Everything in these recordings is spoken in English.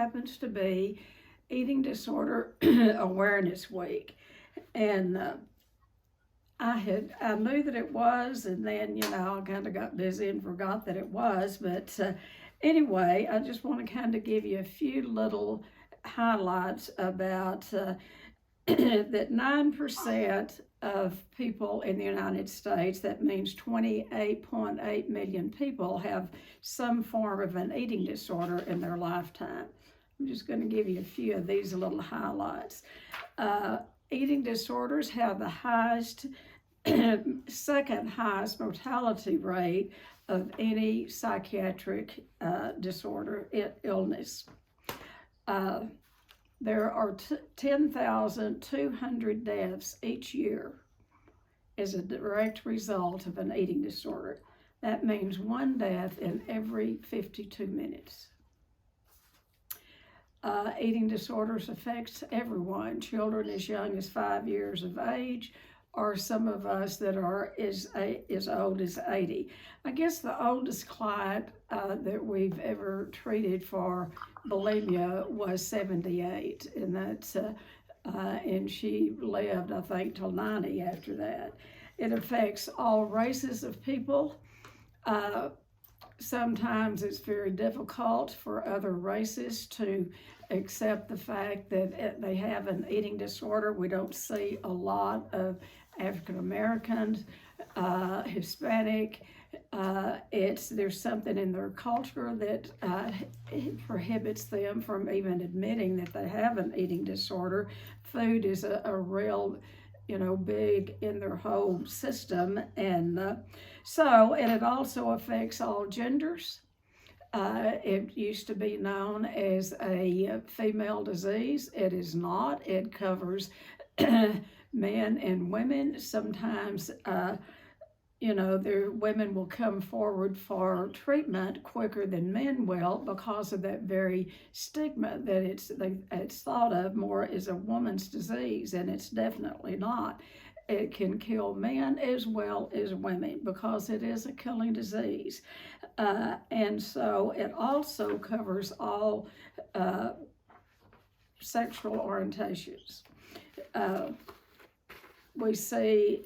happens to be Eating Disorder Awareness Week. And I knew that it was, and then I kind of got busy and forgot that it was. But anyway, I just want to kind of give you a few little highlights about that 9% of people in the United States, that means 28.8 million people, have some form of an eating disorder in their lifetime. I'm just going to give you a few of these little highlights. Eating disorders have the highest, second highest mortality rate of any psychiatric disorder, illness. There are 10,200 deaths each year as a direct result of an eating disorder. That means one death in every 52 minutes. Eating disorders affects everyone, children as young as 5 years of age, or some of us that are as old as 80. I guess the oldest client that we've ever treated for bulimia was 78, and that's and she lived, I think, till 90 after that. It affects all races of people. Sometimes it's very difficult for other races to accept the fact that they have an eating disorder. We don't see a lot of African Americans, Hispanic. There's something in their culture that prohibits them from even admitting that they have an eating disorder. Food is a real, big in their whole system, and it also affects all genders. It used to be known as a female disease. It is not. It covers men and women. Sometimes, women will come forward for treatment quicker than men will because of that very stigma that it's thought of more as a woman's disease, and it's definitely not. It can kill men as well as women because it is a killing disease. And so it also covers all sexual orientations. We see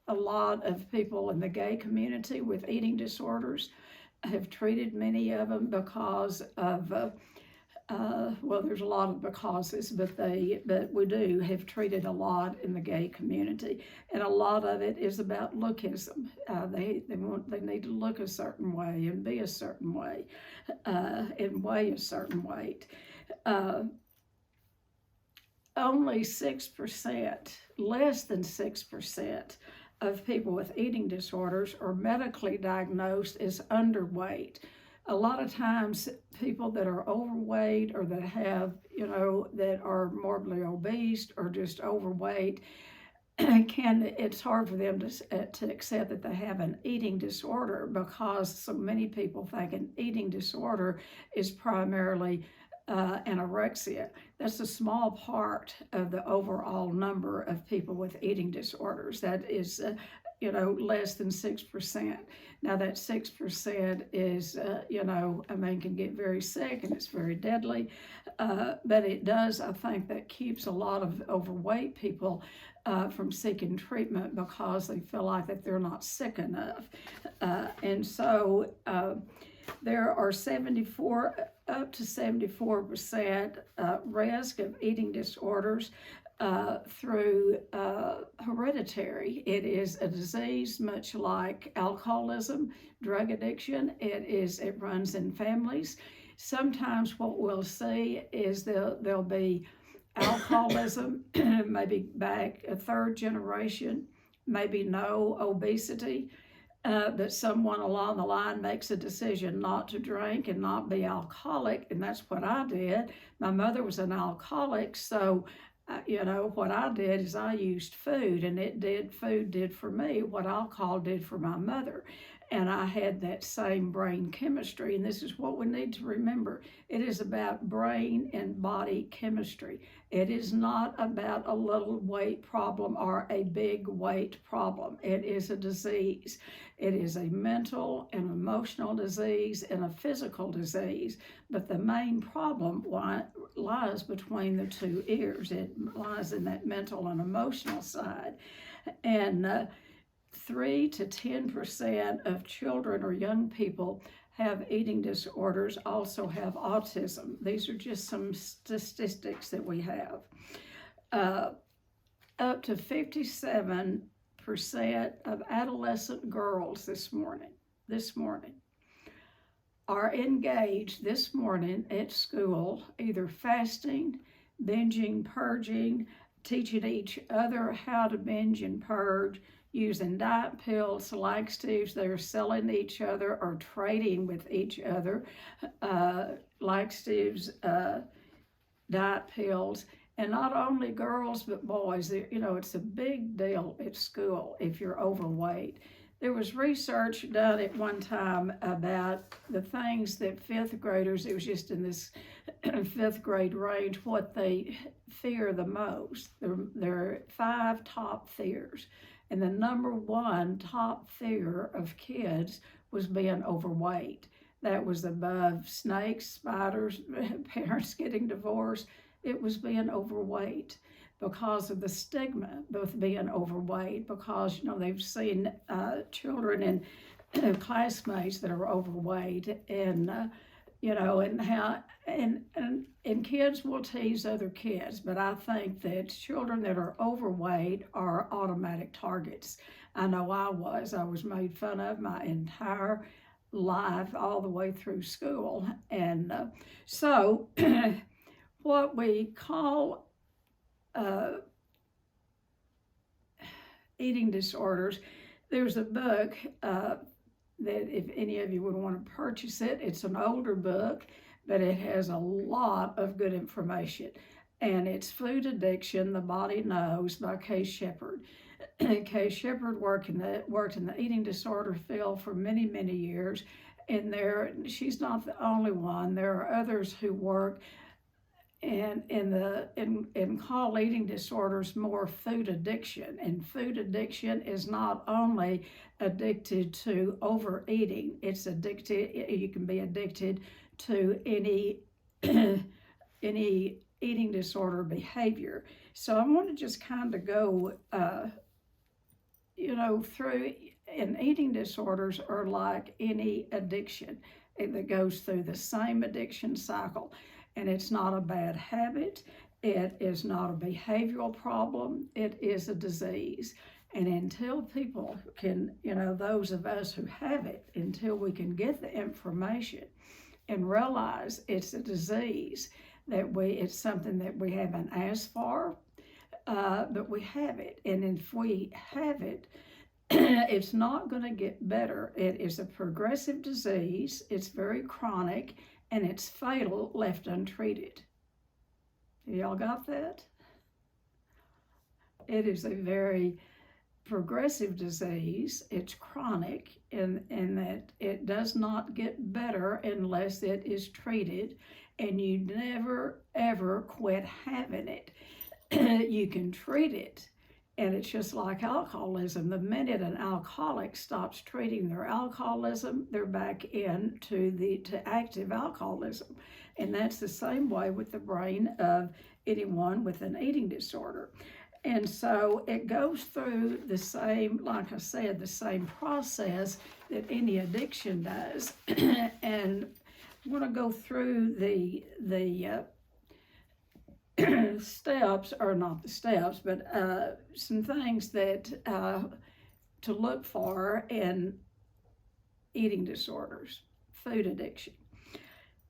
a lot of people in the gay community with eating disorders. I have treated many of them because of there's a lot of becauses, but we do have treated a lot in the gay community, and a lot of it is about lookism. They need to look a certain way and be a certain way, and weigh a certain weight. Only 6%, less than 6% of people with eating disorders are medically diagnosed as underweight. A lot of times people that are overweight or that have, that are morbidly obese or just overweight, it's hard for them to accept that they have an eating disorder because so many people think an eating disorder is primarily anorexia. That's a small part of the overall number of people with eating disorders. That is less than 6%. Now that 6% is, can get very sick and it's very deadly, but it does, I think that keeps a lot of overweight people from seeking treatment because they feel like that they're not sick enough. And so there are up to 74% risk of eating disorders through hereditary. It is a disease much like alcoholism, drug addiction. It runs in families. Sometimes what we'll see is there'll be alcoholism, maybe back a third generation, maybe no obesity, but someone along the line makes a decision not to drink and not be alcoholic, and that's what I did. My mother was an alcoholic, so what I did is I used food, and food did for me what alcohol did for my mother. and I had that same brain chemistry. And this is what we need to remember. It is about brain and body chemistry. It is not about a little weight problem or a big weight problem. It is a disease. It is a mental and emotional disease and a physical disease. But the main problem lies between the two ears. It lies in that mental and emotional side. And 3 to 10% of children or young people have eating disorders, also have autism. These are just some statistics that we have. Up to 57% of adolescent girls this morning are engaged this morning at school, either fasting, binging, purging, teaching each other how to binge and purge, using diet pills, laxatives. They're selling each other or trading with each other, laxatives, diet pills. And not only girls, but boys. You know, it's a big deal at school if you're overweight. There was research done at one time about the things that fifth graders, it was just in this fifth grade range, what they fear the most. There are 5 top fears. And the number 1 top fear of kids was being overweight. That was above snakes, spiders, parents getting divorced. It was being overweight because of the stigma, both being overweight, because, you know, they've seen children and classmates that are overweight, and you know, and how, and kids will tease other kids, but I think that children that are overweight are automatic targets. I know I was made fun of my entire life, all the way through school. And so what we call eating disorders, there's a book that if any of you would want to purchase it, it's an older book, but it has a lot of good information. And it's Food Addiction, The Body Knows by Kay Shepherd. Kay Shepherd worked in the eating disorder field for many, many years. And she's not the only one. There are others who work and call eating disorders more food addiction. And food addiction is not only addicted to overeating, it's addicted, you can be addicted to any eating disorder behavior. So I want to just kind of go through, and eating disorders are like any addiction that goes through the same addiction cycle. And it's not a bad habit. It is not a behavioral problem. It is a disease. And until people can, those of us who have it, until we can get the information and realize it's a disease, it's something that we haven't asked for, but we have it. And if we have it, it's not going to get better. It is a progressive disease. It's very chronic, and it's fatal left untreated. Y'all got that? It is a very progressive disease. It's chronic in that it does not get better unless it is treated, and you never, ever quit having it. You can treat it, and it's just like alcoholism. The minute an alcoholic stops treating their alcoholism, they're back into active alcoholism. And that's the same way with the brain of anyone with an eating disorder. And so it goes through the same, like I said, the same process that any addiction does. And I want to go through the steps, or not the steps, but some things that to look for in eating disorders, food addiction.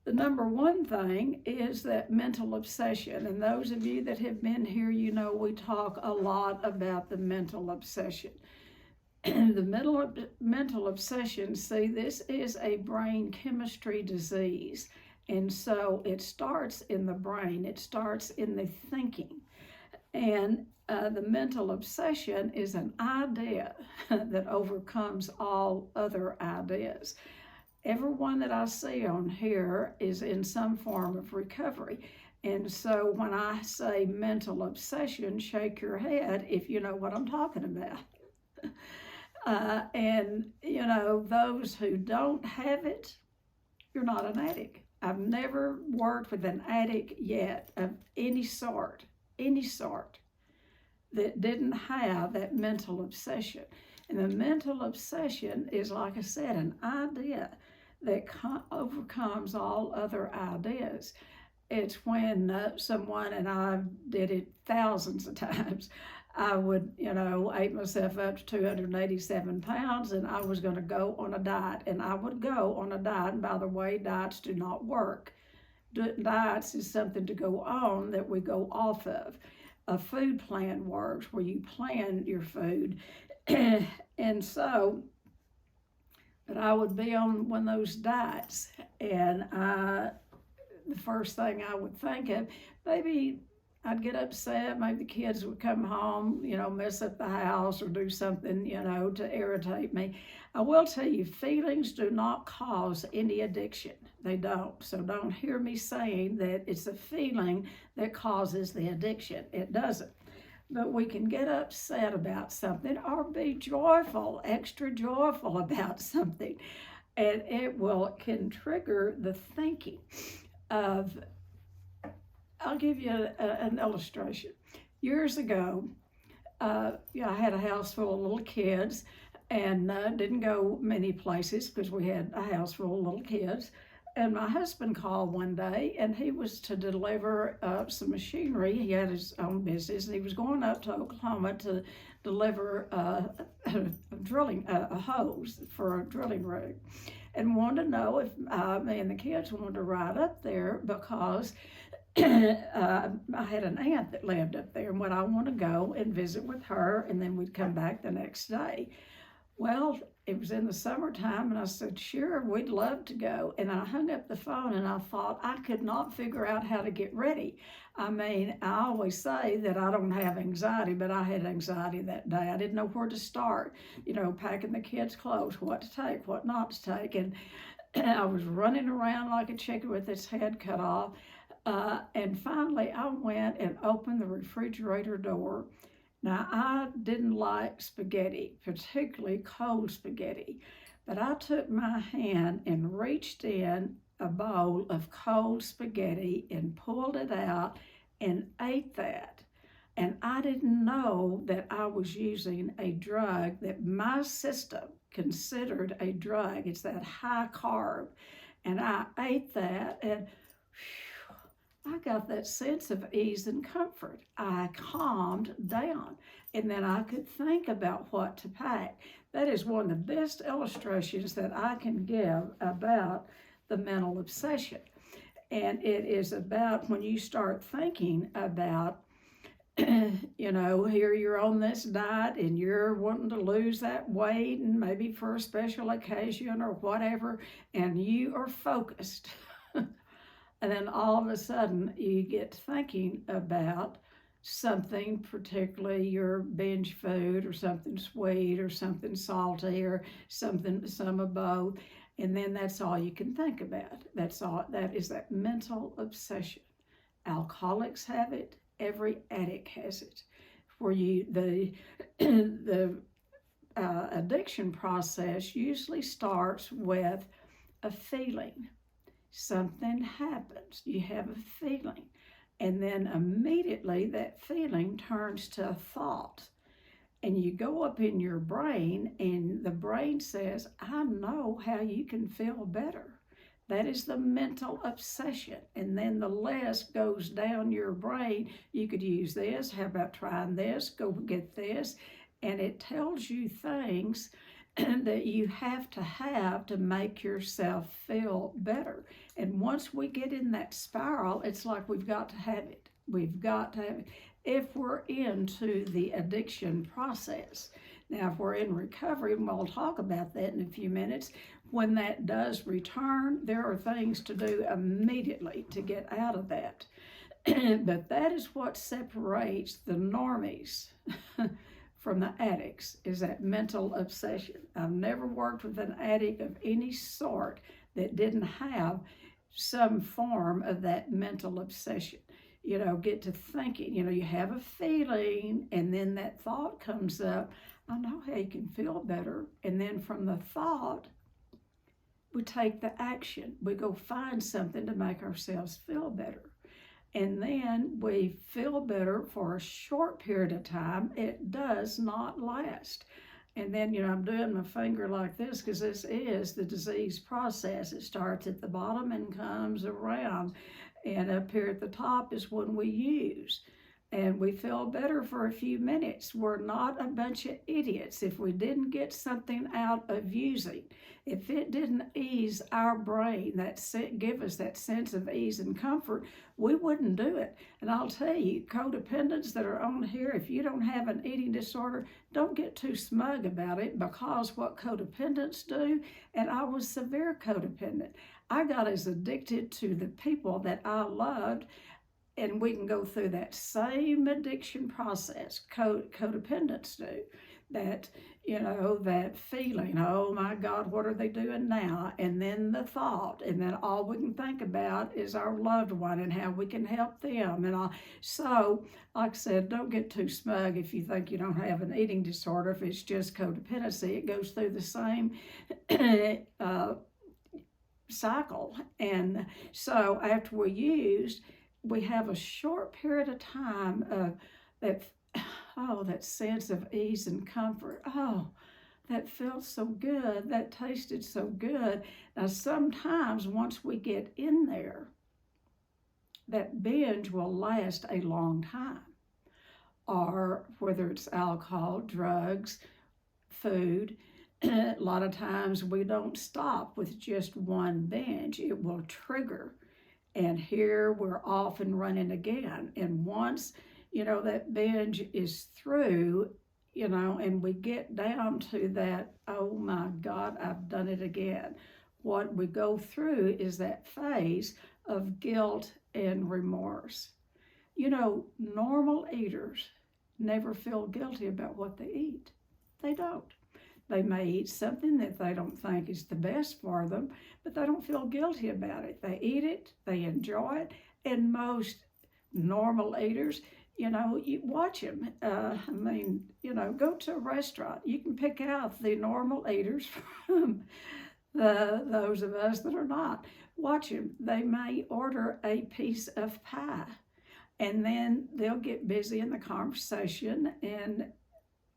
The number 1 thing is that mental obsession. And those of you that have been here, we talk a lot about the mental obsession. The mental obsession, see, this is a brain chemistry disease. And so it starts in the brain. It starts in the thinking. And the mental obsession is an idea that overcomes all other ideas. Everyone that I see on here is in some form of recovery. And so when I say mental obsession, shake your head if you know what I'm talking about. And, you know, those who don't have it, you're not an addict. I've never worked with an addict yet of any sort, that didn't have that mental obsession. And the mental obsession is, like I said, an idea that overcomes all other ideas. It's when someone, and I did it thousands of times, I would, you know, ate myself up to 287 pounds and I was going to go on a diet. And I would go on a diet. And by the way, diets do not work. Diets is something to go on that we go off of. A food plan works where you plan your food. And so, but I would be on one of those diets, and the first thing I would think of, maybe I'd get upset, maybe the kids would come home, you know, mess up the house or do something, you know, to irritate me. I will tell you, feelings do not cause any addiction. They don't. So don't hear me saying that it's a feeling that causes the addiction. It doesn't. But we can get upset about something or be joyful, extra joyful about something. And it can trigger the thinking of, I'll give you an illustration. Years ago, I had a house full of little kids and didn't go many places because we had a house full of little kids. And my husband called one day, and he was to deliver some machinery. He had his own business, and he was going up to Oklahoma to deliver a hose for a drilling rig, and wanted to know if me and the kids wanted to ride up there because I had an aunt that lived up there, and would I want to go and visit with her, and then we'd come back the next day. Well, it was in the summertime, and I said, sure, we'd love to go. And I hung up the phone, and I thought I could not figure out how to get ready. I mean, I always say that I don't have anxiety, but I had anxiety that day. I didn't know where to start, you know, packing the kids' clothes, what to take, what not to take. And I was running around like a chicken with its head cut off. And finally, I went and opened the refrigerator door. Now, I didn't like spaghetti, particularly cold spaghetti, but I took my hand and reached in a bowl of cold spaghetti and pulled it out and ate that. And I didn't know that I was using a drug that my system considered a drug. It's that high carb. And I ate that, and I got that sense of ease and comfort. I calmed down, and then I could think about what to pack. That is one of the best illustrations that I can give about the mental obsession. And it is about when you start thinking about, you know, here you're on this diet and you're wanting to lose that weight and maybe for a special occasion or whatever, and you are focused. And then all of a sudden you get thinking about something, particularly your binge food or something sweet or something salty or something, some of both. And then that's all you can think about. That's all. That is that mental obsession. Alcoholics have it. Every addict has it. Where the addiction process usually starts with a feeling. Something happens, you have a feeling, and then immediately that feeling turns to a thought, and you go up in your brain, and the brain says, I know how you can feel better. That is the mental obsession. And then the list goes down your brain. You could use this, how about trying this, go get this, and it tells you things that you have to make yourself feel better. And once we get in that spiral, it's like we've got to have it. We've got to have it if we're into the addiction process. Now, if we're in recovery, and we'll talk about that in a few minutes, when that does return, there are things to do immediately to get out of that. But that is what separates the normies from the addicts, is that mental obsession. I've never worked with an addict of any sort that didn't have some form of that mental obsession. Get to thinking, you have a feeling, and then that thought comes up. I know how you can feel better. And then from the thought, we take the action. We go find something to make ourselves feel better. And then we feel better for a short period of time. It does not last. And then, I'm doing my finger like this because this is the disease process. It starts at the bottom and comes around. And up here at the top is when we use. And we feel better for a few minutes. We're not a bunch of idiots. If we didn't get something out of using, if it didn't ease our brain, give us that sense of ease and comfort, we wouldn't do it. And I'll tell you, codependents that are on here, if you don't have an eating disorder, don't get too smug about it, because what codependents do, and I was severe codependent. I got as addicted to the people that I loved. And we can go through that same addiction process codependents do. That, that feeling, oh my God, what are they doing now? And then the thought, and then all we can think about is our loved one and how we can help them. So, like I said, don't get too smug if you think you don't have an eating disorder. If it's just codependency, it goes through the same cycle. And so after we used, we have a short period of time of that sense of ease and comfort. Oh, that felt so good. That tasted so good. Now, sometimes once we get in there, that binge will last a long time. Or whether it's alcohol, drugs, food, a lot of times we don't stop with just one binge. It will trigger. And here we're off and running again. And once, that binge is through, and we get down to that, oh my God, I've done it again. What we go through is that phase of guilt and remorse. Normal eaters never feel guilty about what they eat. They don't. They may eat something that they don't think is the best for them, but they don't feel guilty about it. They eat it, they enjoy it, and most normal eaters, you watch them. Go to a restaurant. You can pick out the normal eaters from those of us that are not. Watch them. They may order a piece of pie, and then they'll get busy in the conversation and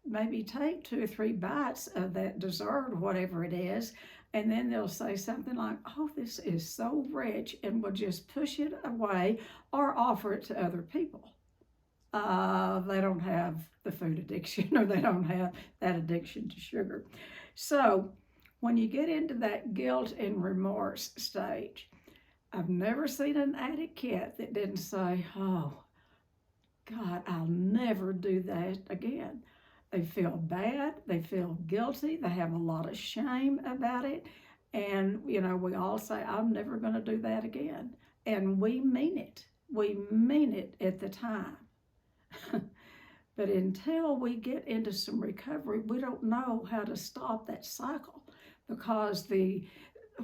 maybe take 2 or 3 bites of that dessert, whatever it is, and then they'll say something like, oh, this is so rich, and will just push it away or offer it to other people. They don't have the food addiction, or they don't have that addiction to sugar. So when you get into that guilt and remorse stage, I've never seen an addict yet that didn't say, oh, God, I'll never do that again. They feel bad, they feel guilty, they have a lot of shame about it. And, we all say, I'm never going to do that again. And we mean it. We mean it at the time. But until we get into some recovery, we don't know how to stop that cycle, because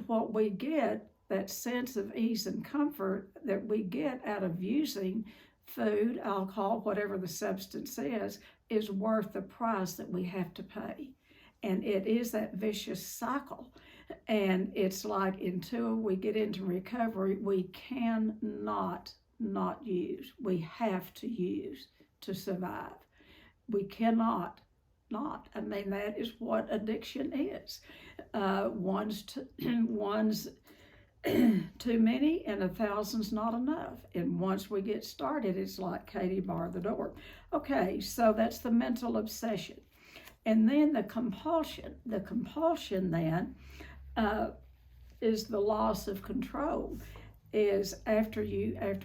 what we get, that sense of ease and comfort that we get out of using food, alcohol, whatever the substance is worth the price that we have to pay. And it is that vicious cycle. And it's like, until we get into recovery, we cannot not use. We have to use to survive. We cannot not. That is what addiction is. One's too many, and 1,000's not enough. And once we get started, it's like Katie bar the door. Okay, so that's the mental obsession. And then the compulsion. The compulsion then is the loss of control. Is after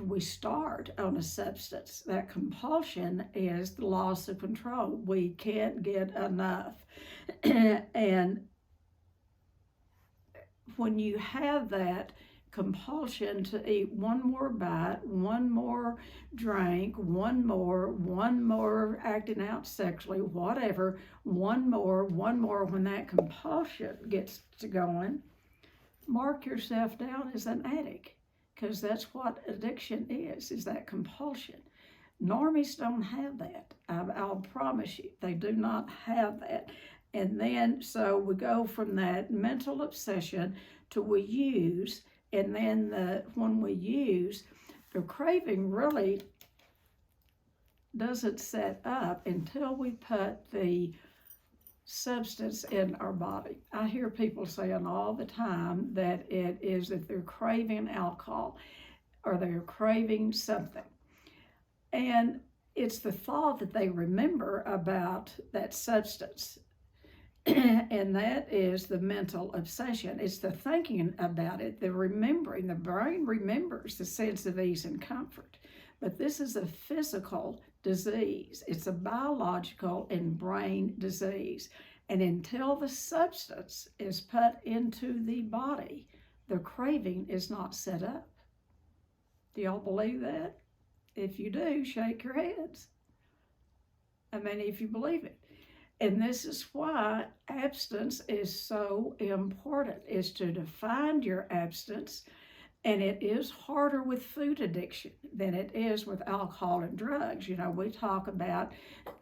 we start on a substance, that compulsion is the loss of control. We can't get enough. And when you have that compulsion to eat one more bite, one more drink, one more acting out sexually, whatever, one more. When that compulsion gets to going, mark yourself down as an addict, because that's what addiction is that compulsion. Normies don't have that. I'll promise you, they do not have that. And then, so we go from that mental obsession to we use, and then when we use, the craving really doesn't set up until we put the substance in our body. I hear people saying all the time that it is that they're craving alcohol or they're craving something. And it's the thought that they remember about that substance. And that is the mental obsession. It's the thinking about it, the remembering. The brain remembers the sense of ease and comfort. But this is a physical disease. It's a biological and brain disease. And until the substance is put into the body, the craving is not set up. Do y'all believe that? If you do, shake your heads. I mean, if you believe it. And this is why abstinence is so important, is to define your abstinence. And it is harder with food addiction than it is with alcohol and drugs. You know, we talk about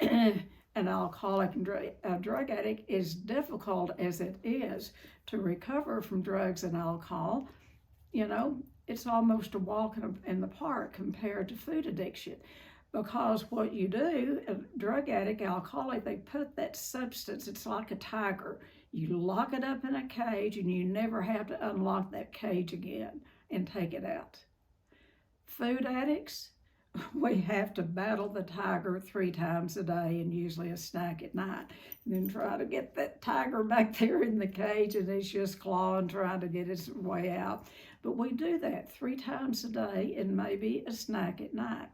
an alcoholic and drug addict, as difficult as it is to recover from drugs and alcohol. You know, it's almost a walk in the park compared to food addiction. Because what you do, a drug addict, alcoholic, they put that substance, it's like a tiger. You lock it up in a cage and you never have to unlock that cage again and take it out. Food addicts, we have to battle the tiger 3 times a day and usually a snack at night. And then try to get that tiger back there in the cage, and it's just clawing, trying to get its way out. But we do that 3 times a day and maybe a snack at night.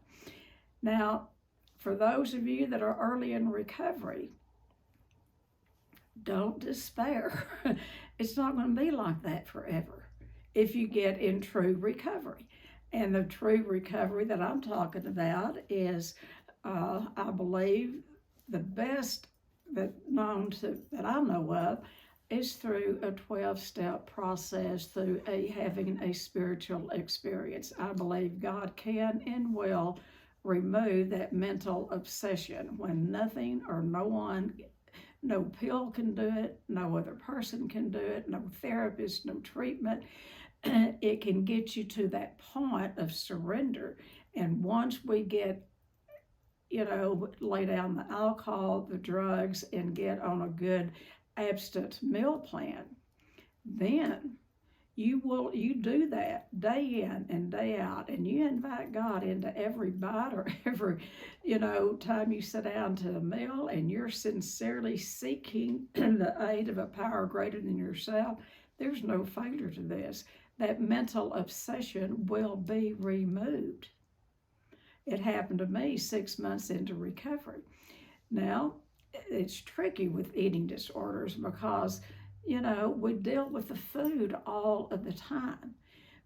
Now, for those of you that are early in recovery, don't despair. It's not going to be like that forever if you get in true recovery. And the true recovery that I'm talking about is, I believe, the best that I know of is through a 12-step process, through having a spiritual experience. I believe God can and will remove that mental obsession when nothing or no one, no pill can do it, no other person can do it, no therapist, no treatment. It can get you to that point of surrender. And once we get, lay down the alcohol, the drugs, and get on a good abstinence meal plan, then you do that day in and day out, and you invite God into every bite or every, time you sit down to a meal, and you're sincerely seeking the aid of a power greater than yourself. There's no failure to this. That mental obsession will be removed. It happened to me 6 months into recovery. Now, it's tricky with eating disorders because we deal with the food all of the time,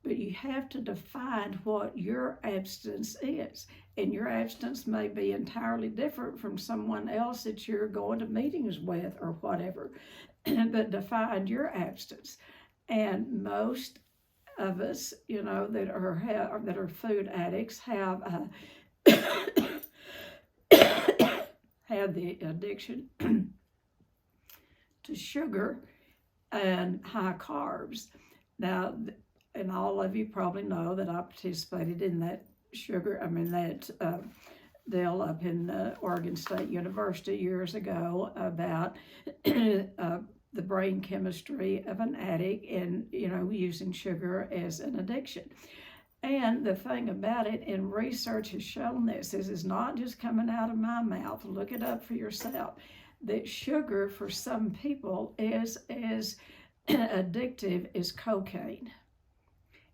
but you have to define what your abstinence is. And your abstinence may be entirely different from someone else that you're going to meetings with or whatever, but define your abstinence. And most of us, that are food addicts have had the addiction to sugar and high carbs. Now, and all of you probably know that I participated in that deal up in Oregon State University years ago about the brain chemistry of an addict and, using sugar as an addiction. And the thing about it, and research has shown this is not just coming out of my mouth. Look it up for yourself. That sugar for some people is as addictive as cocaine.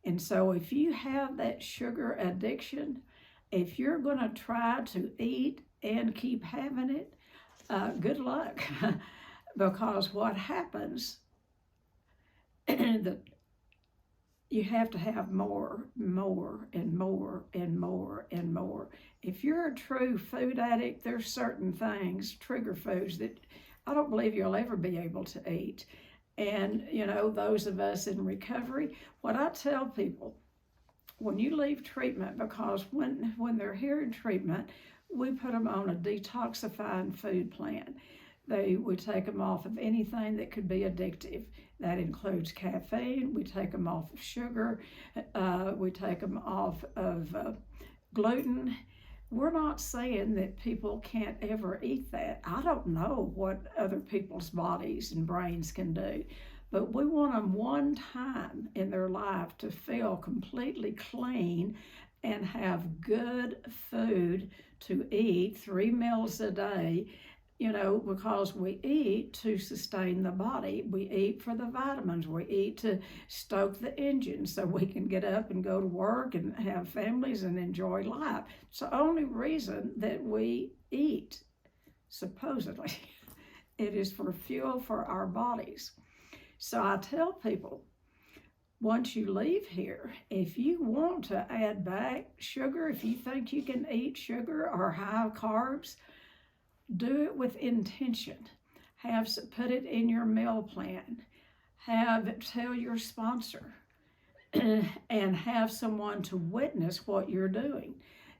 And so if you have that sugar addiction, if you're going to try to eat and keep having it, good luck. Because what happens, you have to have more, and more, and more, and more. If you're a true food addict, there's certain things, trigger foods, that I don't believe you'll ever be able to eat. And, those of us in recovery, what I tell people, when you leave treatment, because when they're here in treatment, we put them on a detoxifying food plan. We take them off of anything that could be addictive. That includes caffeine. We take them off of sugar. We take them off of gluten. We're not saying that people can't ever eat that. I don't know what other people's bodies and brains can do, but we want them one time in their life to feel completely clean and have good food to eat 3 meals a day, because we eat to sustain the body. We eat for the vitamins. We eat to stoke the engine so we can get up and go to work and have families and enjoy life. It's the only reason that we eat, supposedly. It is for fuel for our bodies. So I tell people, once you leave here, if you want to add back sugar, if you think you can eat sugar or high carbs, do it with intention. Put it in your meal plan. Tell your sponsor and have someone to witness what you're doing.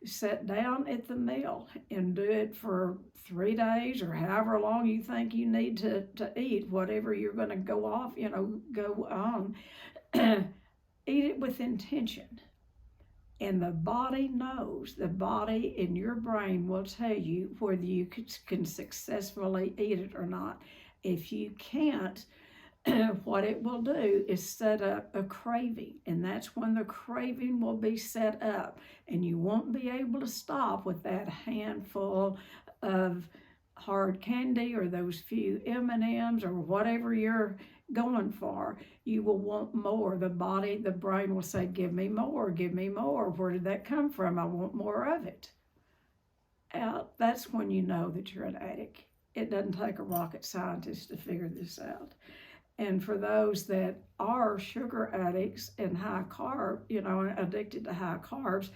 Sit down at the meal and do it for 3 days or however long you think you need to eat, whatever you're going to go on. Eat it with intention. And the body knows, the body in your brain will tell you whether you can successfully eat it or not. If you can't, what it will do is set up a craving, and that's when the craving will be set up, and you won't be able to stop with that handful of hard candy or those few M&Ms or whatever you're going for. You will want more. The brain will say, give me more, give me more. Where did that come from? I want more of it. That's when you know that you're an addict. It doesn't take a rocket scientist to figure this out. And for those that are sugar addicts and high carb, addicted to high carbs,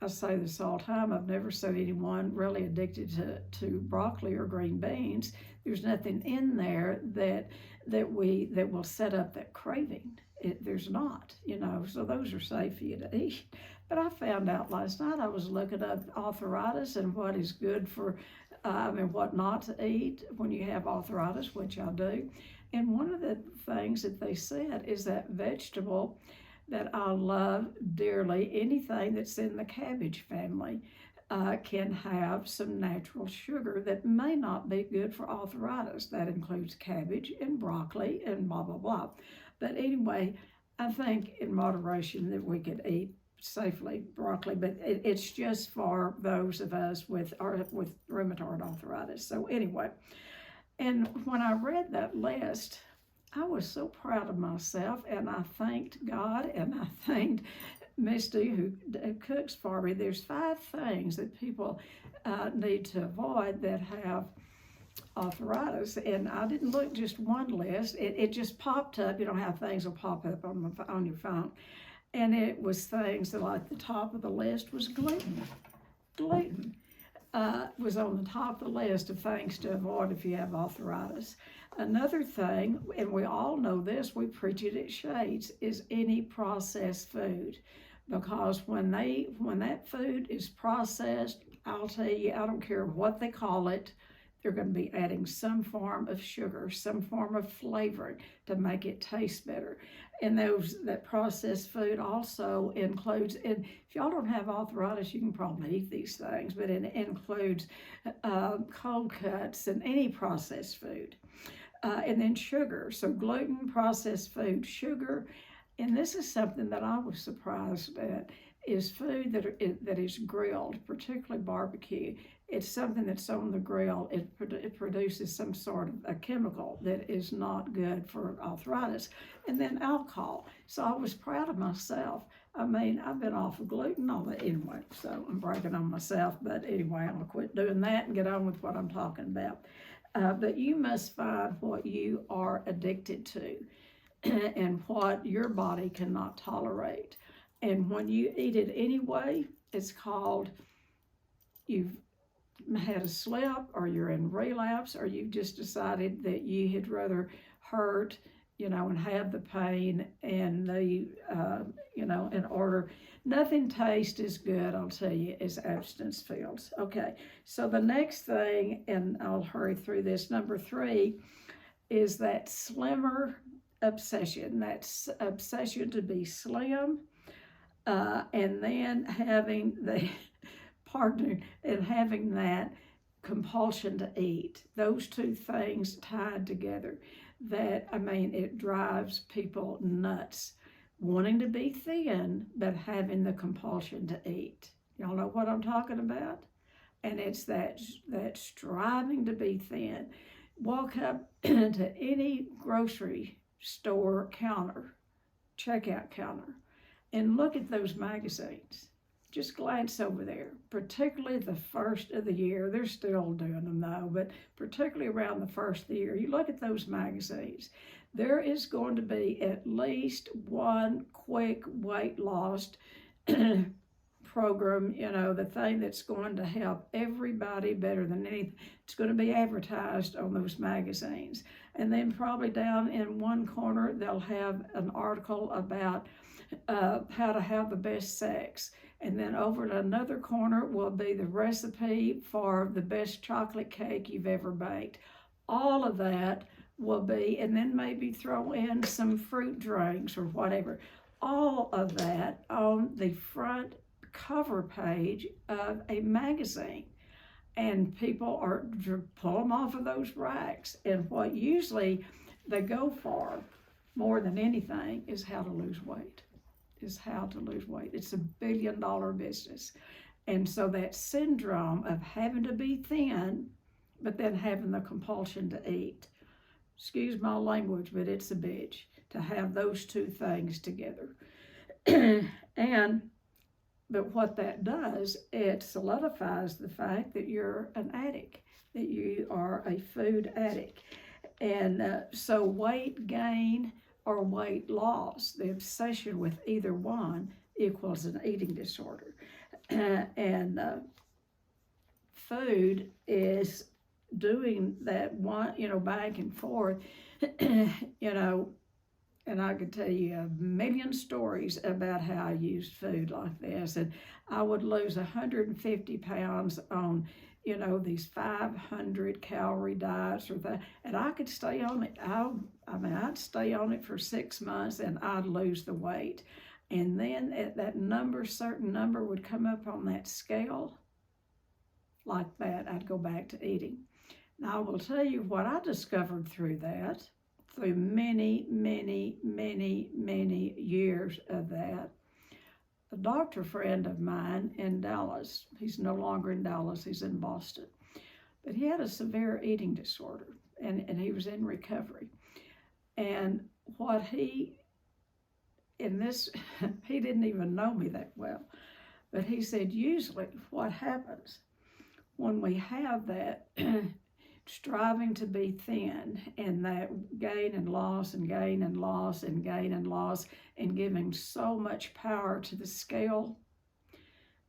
I say this all the time, I've never seen anyone really addicted to broccoli or green beans. There's nothing in there that will set up that craving. There's not, so those are safe for you to eat. But I found out last night, I was looking up arthritis and what is good for, what not to eat when you have arthritis, which I do. And one of the things that they said is that vegetable that I love dearly, anything that's in the cabbage family, can have some natural sugar that may not be good for arthritis. That includes cabbage and broccoli and blah, blah, blah. But anyway, I think in moderation that we could eat safely broccoli, but it's just for those of us with rheumatoid arthritis. So anyway, and when I read that list, I was so proud of myself, and I thanked God, and I thanked Misty, who cooks for me. There's 5 things that people need to avoid that have arthritis, and I didn't look just one list. It just popped up. How things will pop up on your phone, and it was things that, like, the top of the list was gluten. Gluten was on the top of the list of things to avoid if you have arthritis. Another thing, and we all know this, we preach it at Shades, is any processed food. Because when that food is processed, I'll tell you, I don't care what they call it, they're going to be adding some form of sugar, some form of flavoring to make it taste better. And that processed food also includes, and if y'all don't have arthritis, you can probably eat these things, but it includes cold cuts and any processed food. And then sugar, so gluten, processed food, sugar. And this is something that I was surprised at, is food that is grilled, particularly barbecue. It's something that's on the grill. It produces some sort of a chemical that is not good for arthritis. And then alcohol. So I was proud of myself. I've been off of gluten, all that anyway, so I'm bragging on myself. But anyway, I'm going to quit doing that and get on with what I'm talking about. But you must find what you are addicted to. and what your body cannot tolerate. And when you eat it anyway, it's called you've had a slip, or you're in relapse, or you've just decided that you had rather hurt, and have the pain and the, in order. Nothing tastes as good, I'll tell you, as abstinence feels. Okay, so the next thing, and I'll hurry through this, number 3, is that slimmer obsession. That's obsession to be slim, and then having the partner and having that compulsion to eat. Those two things tied together, that, it drives people nuts. Wanting to be thin, but having the compulsion to eat. Y'all know what I'm talking about? And it's that striving to be thin. Walk up to any grocery store counter, checkout counter, and look at those magazines. Just glance over there, particularly the first of the year. They're still doing them though, but particularly around the first of the year, you look at those magazines. There is going to be at least one quick weight loss program, the thing that's going to help everybody better than anything. It's going to be advertised on those magazines. And then probably down in one corner, they'll have an article about how to have the best sex. And then over in another corner will be the recipe for the best chocolate cake you've ever baked. All of that will be, and then maybe throw in some fruit drinks or whatever. All of that on the front cover page of a magazine. And people are pull them off of those racks. And what usually they go for more than anything is how to lose weight. It's a $1 billion business. And so that syndrome of having to be thin, but then having the compulsion to eat. Excuse my language, but it's a bitch to have those two things together. But what that does, it solidifies the fact that you're an addict, that you are a food addict. And so weight gain or weight loss, the obsession with either one equals an eating disorder. And food is doing that one, back and forth, and I could tell you a million stories about how I used food like this. And I would lose 150 pounds on, these 500 calorie diets or that, and I could stay on it. I'd stay on it for 6 months and I'd lose the weight. And then at that certain number would come up on that scale like that, I'd go back to eating. Now I will tell you what I discovered through many, many, many, many years of that. A doctor friend of mine in Dallas, he's no longer in Dallas, he's in Boston, but he had a severe eating disorder and he was in recovery. And he didn't even know me that well, but he said usually what happens when we have that striving to be thin and that gain and loss and gain and loss and gain and loss and giving so much power to the scale,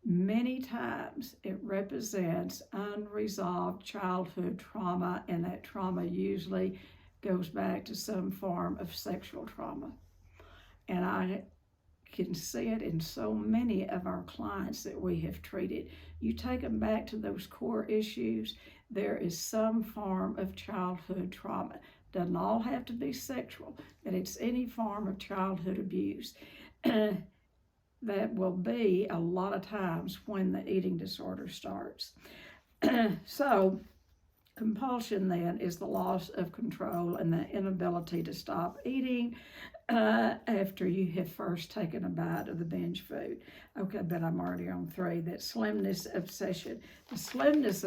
many times it represents unresolved childhood trauma, and that trauma usually goes back to some form of sexual trauma. And I can see it in so many of our clients that we have treated. You take them back to those core issues, there is some form of childhood trauma. Doesn't all have to be sexual, but it's any form of childhood abuse. That will be a lot of times when the eating disorder starts. So compulsion then is the loss of control and the inability to stop eating after you have first taken a bite of the binge food. Okay, but I'm already on 3. That slimness obsession. The slimness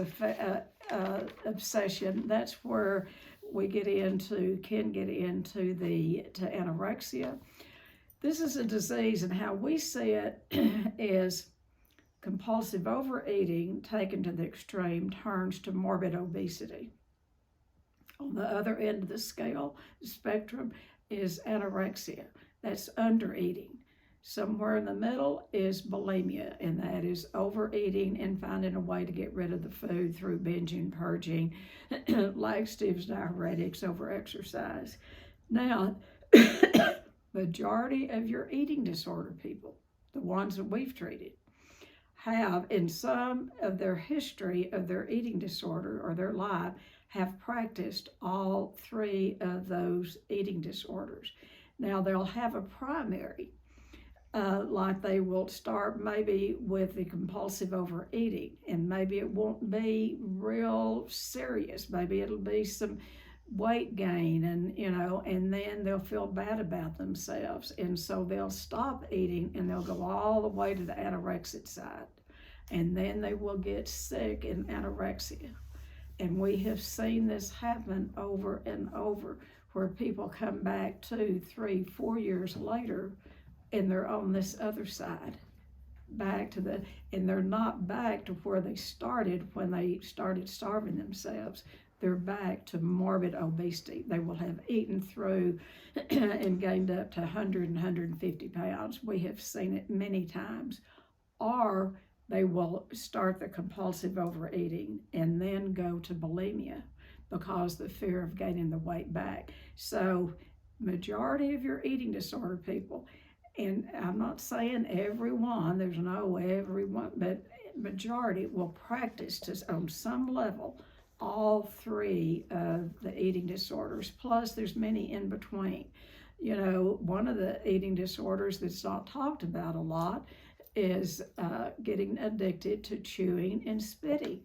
obsession, that's where we can get into to anorexia. This is a disease, and how we see it is compulsive overeating taken to the extreme turns to morbid obesity. On the other end of the spectrum, is anorexia. That's under eating. Somewhere in the middle is bulimia, and that is overeating and finding a way to get rid of the food through binging, purging, laxatives, diuretics, over-exercise. Now, majority of your eating disorder people, the ones that we've treated, have in some of their history of their eating disorder or their life have practiced all three of those eating disorders. Now they'll have a primary, like they will start maybe with the compulsive overeating, and maybe it won't be real serious. Maybe it'll be some weight gain, and then they'll feel bad about themselves, and so they'll stop eating and they'll go all the way to the anorexic side, and then they will get sick in anorexia. And we have seen this happen over and over, where people come back 2, 3, 4 years later and they're on this other side, and they're not back to where they started when they started starving themselves. They're back to morbid obesity. They will have eaten through and gained up to 100 and 150 pounds. We have seen it many times. Or they will start the compulsive overeating and then go to bulimia because the fear of gaining the weight back. So majority of your eating disorder people, and I'm not saying everyone, there's no everyone, but majority will practice on some level all three of the eating disorders, plus there's many in between. One of the eating disorders that's not talked about a lot is getting addicted to chewing and spitting.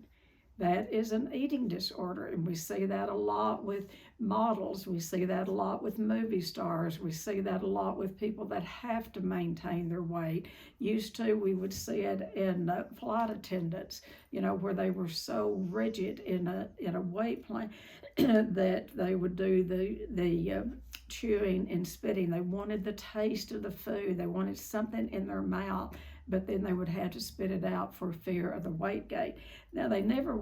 That is an eating disorder, and we see that a lot with models. We see that a lot with movie stars. We see that a lot with people that have to maintain their weight. Used to, we would see it in flight attendants, where they were so rigid in a weight plan that they would do the chewing and spitting. They wanted the taste of the food. They wanted something in their mouth, but then they would have to spit it out for fear of the weight gain. Now they never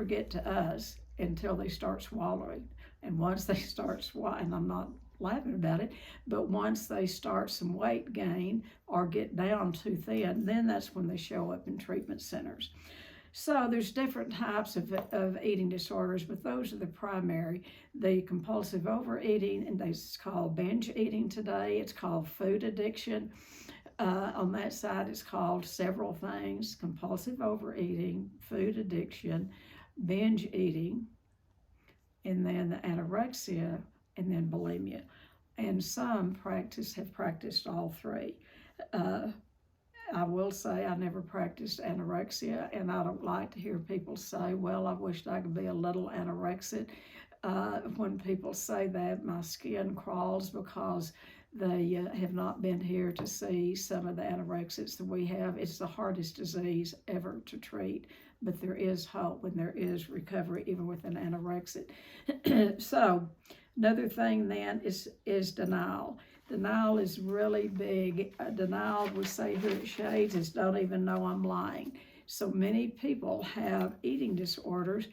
get to us until they start swallowing. And once they start swallowing, and I'm not laughing about it, but once they start some weight gain or get down too thin, then that's when they show up in treatment centers. So there's different types of eating disorders, but those are the primary. The compulsive overeating, and it's called binge eating today. It's called food addiction. On that side, it's called several things: compulsive overeating, food addiction, binge eating, and then the anorexia, and then bulimia. And some have practiced all three. I will say I never practiced anorexia, and I don't like to hear people say, well, I wished I could be a little anorexic. When people say that, my skin crawls, because they have not been here to see some of the anorexics that we have. It's the hardest disease ever to treat, but there is hope and there is recovery even with an anorexic. So another thing then is denial. Denial is really big. Denial, we say here at Shades, is don't even know I'm lying. So many people have eating disorders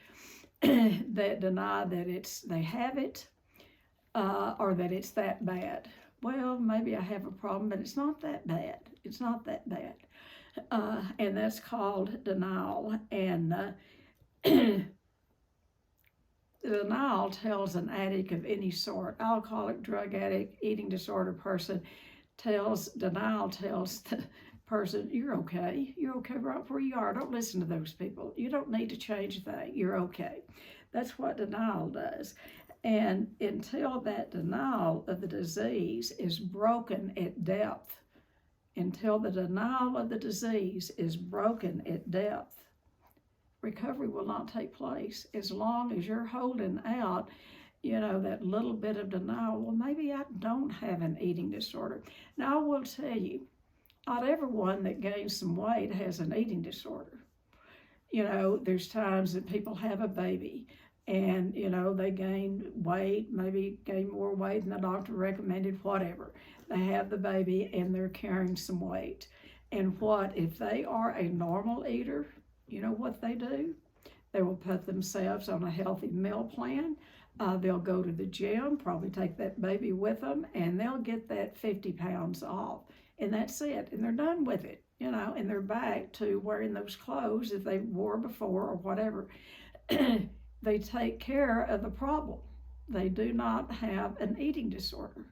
that deny that they have it or that it's that bad. Well, maybe I have a problem, but it's not that bad. It's not that bad. And that's called denial. And denial tells an addict of any sort, alcoholic, drug addict, eating disorder person, denial tells the person, you're okay right where you are. Don't listen to those people. You don't need to change a thing. You're okay. That's what denial does. And until that denial of the disease is broken at depth, until the denial of the disease is broken at depth, recovery will not take place. As long as you're holding out, that little bit of denial, well, maybe I don't have an eating disorder. Now, I will tell you, not everyone that gains some weight has an eating disorder. There's times that people have a baby and, they gain weight, maybe gain more weight than the doctor recommended, whatever. They have the baby and they're carrying some weight. And if they are a normal eater, you know what they do? They will put themselves on a healthy meal plan. They'll go to the gym, probably take that baby with them, and they'll get that 50 pounds off. And that's it. And they're done with it, and they're back to wearing those clothes that they wore before or whatever. They take care of the problem. They do not have an eating disorder,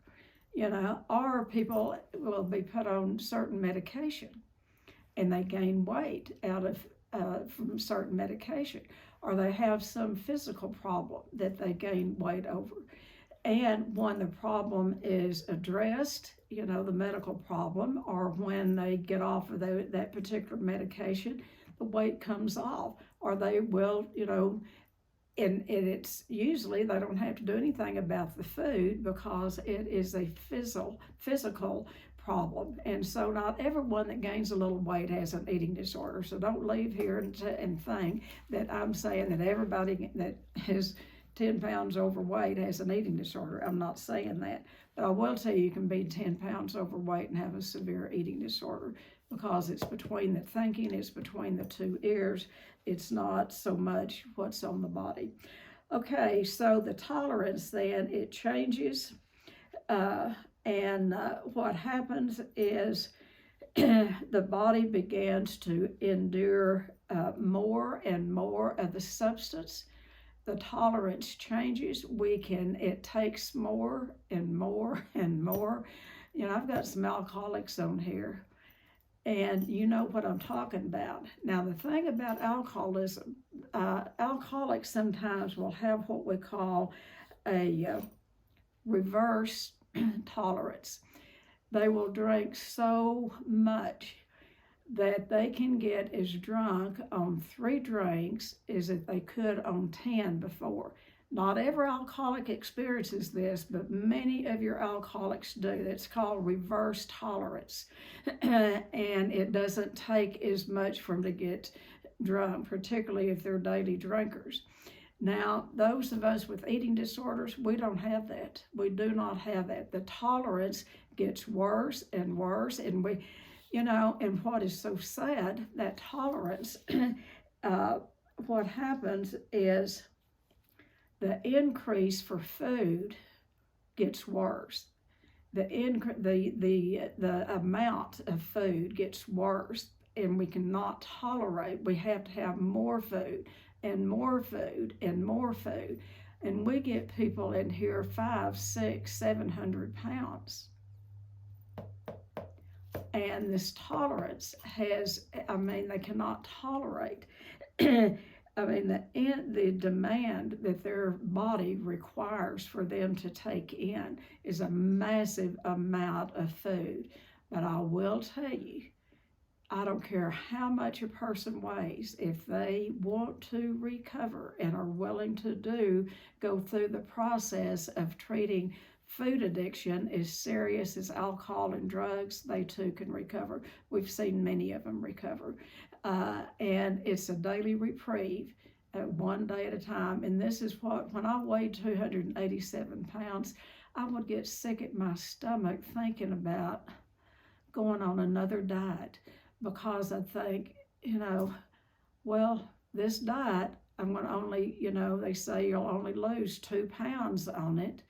or people will be put on certain medication and they gain weight out of from certain medication, or they have some physical problem that they gain weight over. And when the problem is addressed, the medical problem, or when they get off of that particular medication, the weight comes off, or they will, and it's usually they don't have to do anything about the food because it is a physical problem. And so not everyone that gains a little weight has an eating disorder. So don't leave here and think that I'm saying that everybody that is 10 pounds overweight has an eating disorder. I'm not saying that. But I will tell you can be 10 pounds overweight and have a severe eating disorder, because it's between the thinking, it's between the two ears. It's not so much what's on the body. Okay, so the tolerance then, it changes. And what happens is the body begins to endure more and more of the substance. The tolerance changes. It takes more and more and more. I've got some alcoholics on here, and you know what I'm talking about. Now, the thing about alcoholism, alcoholics sometimes will have what we call a reverse tolerance. They will drink so much that they can get as drunk on 3 drinks as if they could on 10 before. Not every alcoholic experiences this, but many of your alcoholics do. It's called reverse tolerance. And it doesn't take as much for them to get drunk, particularly if they're daily drinkers. Now, those of us with eating disorders, we don't have that. We do not have that. The tolerance gets worse and worse, and and what is so sad, that tolerance, what happens is the increase for food gets worse. The amount of food gets worse, and we cannot tolerate. We have to have more food and more food and more food. And we get people in here 500, 600, 700 pounds. And this tolerance they cannot tolerate. The demand that their body requires for them to take in is a massive amount of food. But I will tell you, I don't care how much a person weighs, if they want to recover and are willing to go through the process of treating food addiction as serious as alcohol and drugs, they too can recover. We've seen many of them recover. And it's a daily reprieve, one day at a time. And this is when I weighed 287 pounds, I would get sick at my stomach thinking about going on another diet, because I think, this diet, I'm going to only, they say you'll only lose 2 pounds on it,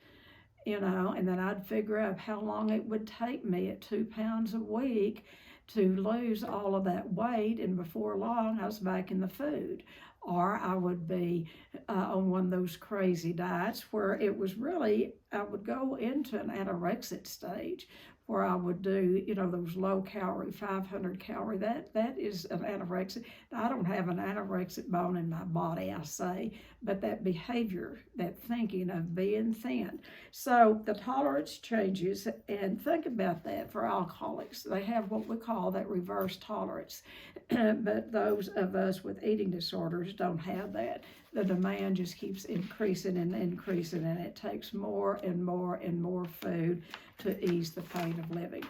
and then I'd figure out how long it would take me at 2 pounds a week to lose all of that weight, and before long I was back in the food. Or I would be on one of those crazy diets where it was really, I would go into an anorexic stage where I would do, those low calorie, 500 calorie, that is an anorexic. I don't have an anorexic bone in my body, I say, but that behavior, that thinking of being thin. So the tolerance changes, and think about that for alcoholics. They have what we call that reverse tolerance, but those of us with eating disorders don't have that. The demand just keeps increasing and increasing, and it takes more and more and more food to ease the pain of living.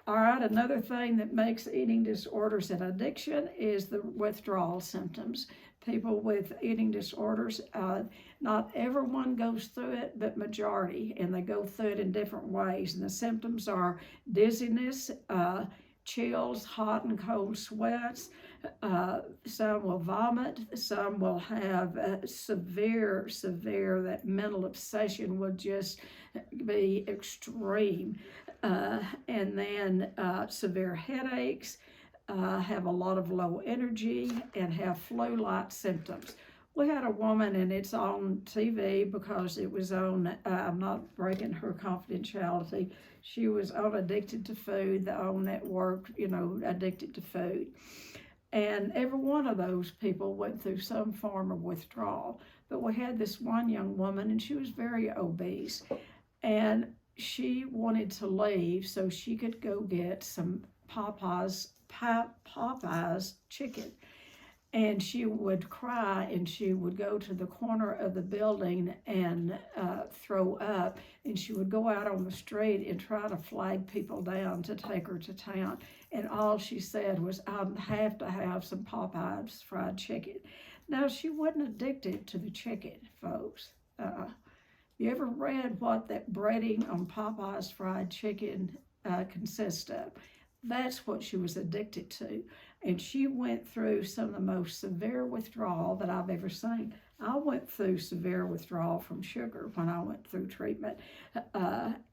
All right, another thing that makes eating disorders an addiction is the withdrawal symptoms. People with eating disorders, not everyone goes through it, but majority, and they go through it in different ways. And the symptoms are dizziness, chills, hot and cold sweats. Some will vomit. Some will have severe, that mental obsession will just be extreme. And then severe headaches, have a lot of low energy, and have flu-like symptoms. We had a woman, and it's on TV because it was on, I'm not breaking her confidentiality, she was on Addicted to Food, the old network, Addicted to Food. And every one of those people went through some form of withdrawal. But we had this one young woman, and she was very obese. And she wanted to leave so she could go get some Popeyes chicken. And she would cry, and she would go to the corner of the building and throw up, and she would go out on the street and try to flag people down to take her to town. And all she said was, "I have to have some Popeyes fried chicken." Now, she wasn't addicted to the chicken, folks. You ever read what that breading on Popeyes fried chicken consists of? That's what she was addicted to. And she went through some of the most severe withdrawal that I've ever seen. I went through severe withdrawal from sugar when I went through treatment.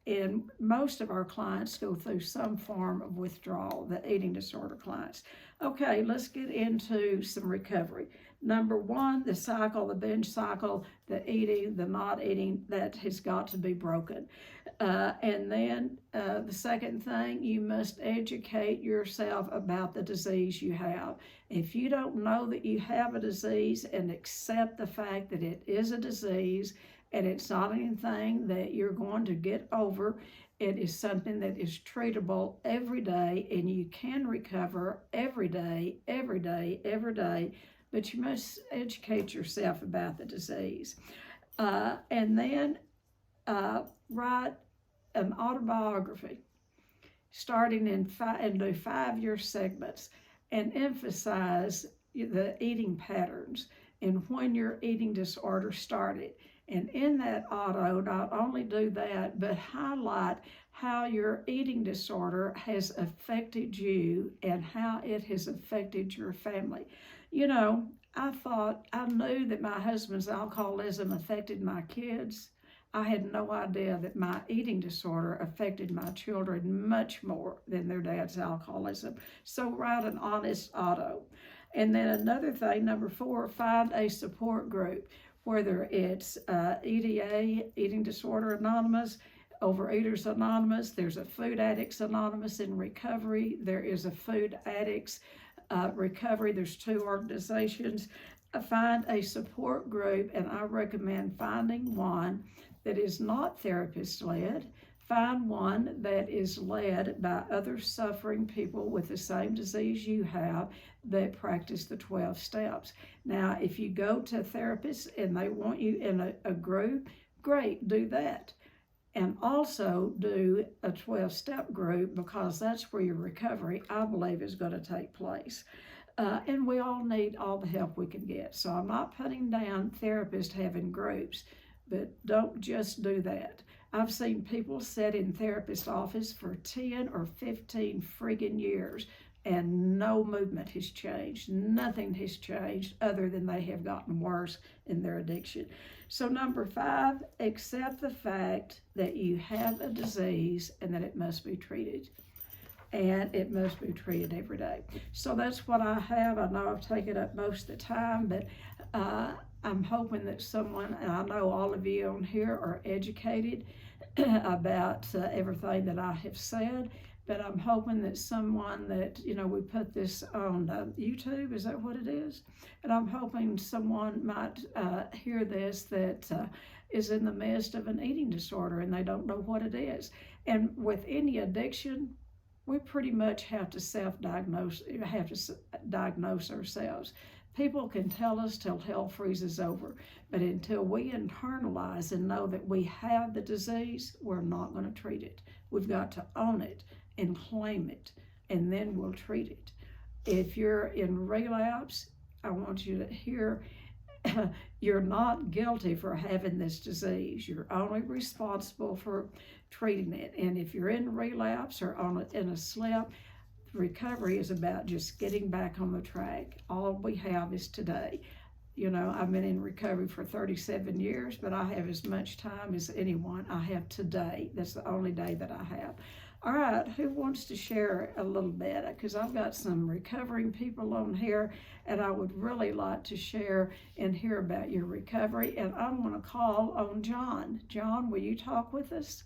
And most of our clients go through some form of withdrawal, the eating disorder clients. Okay, let's get into some recovery. Number one, the cycle, the binge cycle, the eating, the not eating, that has got to be broken. And then the second thing, you must educate yourself about the disease you have. If you don't know that you have a disease and accept the fact that it is a disease and it's not anything that you're going to get over, it is something that is treatable every day, and you can recover every day, every day, every day. But you must educate yourself about the disease. And then write an autobiography, starting in do 5-year segments, and emphasize the eating patterns and when your eating disorder started. And in that auto, not only do that, but highlight how your eating disorder has affected you and how it has affected your family. I knew that my husband's alcoholism affected my kids. I had no idea that my eating disorder affected my children much more than their dad's alcoholism. So write an honest auto. And then another thing, number 4, find a support group, whether it's EDA, Eating Disorder Anonymous, Overeaters Anonymous. There's a Food Addicts Anonymous in recovery. There is a Food Addicts Recovery. There's 2 organizations. Find a support group, and I recommend finding one that is not therapist-led. Find one that is led by other suffering people with the same disease you have that practice the 12 steps. Now, if you go to a therapist and they want you in a group, great, do that. And also do a 12-step group, because that's where your recovery, I believe, is going to take place. And we all need all the help we can get. So I'm not putting down therapists having groups, but don't just do that. I've seen people sit in therapist office for 10 or 15 friggin' years, and no movement has changed. Nothing has changed other than they have gotten worse in their addiction. So number 5, accept the fact that you have a disease and that it must be treated. And it must be treated every day. So that's what I have. I know I've taken up most of the time, but I'm hoping that someone, and I know all of you on here are educated about everything that I have said, but I'm hoping that someone that, we put this on YouTube, is that what it is? And I'm hoping someone might hear this that is in the midst of an eating disorder and they don't know what it is. And with any addiction, we pretty much have to diagnose ourselves. People can tell us till hell freezes over, but until we internalize and know that we have the disease, we're not going to treat it. We've got to own it and claim it, and then we'll treat it. If you're in relapse, I want you to hear you're not guilty for having this disease. You're only responsible for treating it. And if you're in relapse or in a slip, Recovery is about just getting back on the track. All we have is today. You know, I've been in recovery for 37 years, but I have as much time as anyone. I have today. That's the only day that I have. All right, who wants to share a little bit? Because I've got some recovering people on here, and I would really like to share and hear about your recovery. And I'm going to call on John. John, will you talk with us?